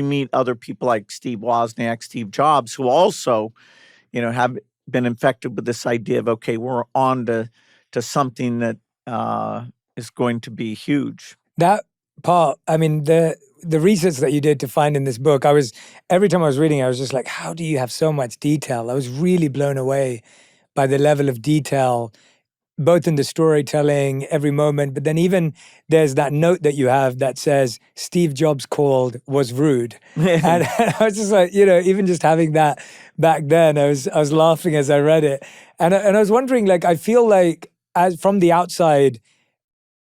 We meet other people like Steve Wozniak, Steve Jobs, who also, have been infected with this idea of, okay, we're on to something that is going to be huge. That part, I mean, the research that you did to find in this book, every time I was reading, I was just like, how do you have so much detail? I was really blown away by the level of detail, both in the storytelling, every moment, but then even there's that note that you have that says Steve Jobs called, was rude. And I was just like, even just having that back then, I was laughing as I read it. And I was wondering, like, I feel like as from the outside,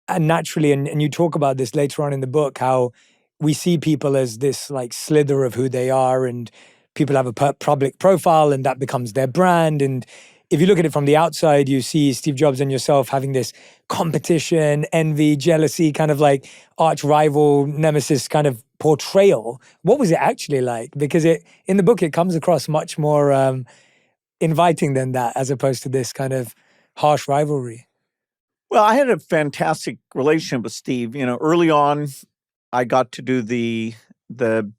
and naturally, and you talk about this later on in the book, how we see people as this like slither of who they are, and people have a public profile and that becomes their brand. And if you look at it from the outside, you see Steve Jobs and yourself having this competition, envy, jealousy, kind of like arch rival, nemesis kind of portrayal. What was it actually like? Because in the book, it comes across much more inviting than that, as opposed to this kind of harsh rivalry. Well, I had a fantastic relationship with Steve. Early on, I got to do the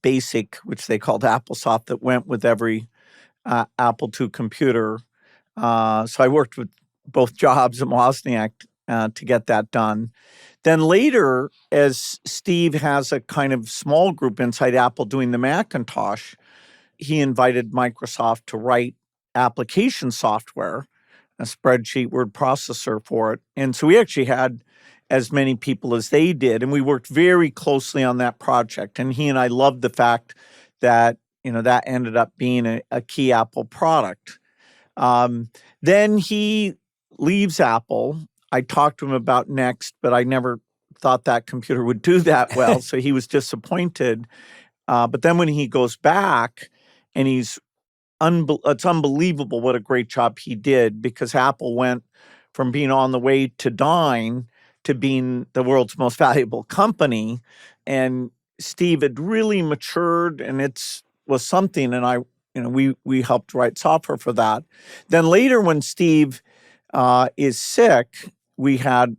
basic, which they called AppleSoft, that went with every Apple II computer. So I worked with both Jobs and Wozniak to get that done. Then later, as Steve has a kind of small group inside Apple doing the Macintosh, he invited Microsoft to write application software, a spreadsheet word processor for it. And so we actually had as many people as they did, and we worked very closely on that project. And he and I loved the fact that, that ended up being a key Apple product. Then he leaves Apple. I talked to him about Next, but I never thought that computer would do that well, so he was disappointed. But then when he goes back, and it's unbelievable what a great job he did, because Apple went from being on the way to dying to being the world's most valuable company. And Steve had really matured, and was something. And we helped write software for that. Then later, when Steve is sick, we had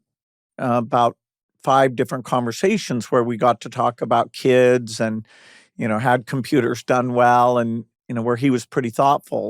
about 5 different conversations where we got to talk about kids and, had computers done well, and, where he was pretty thoughtful.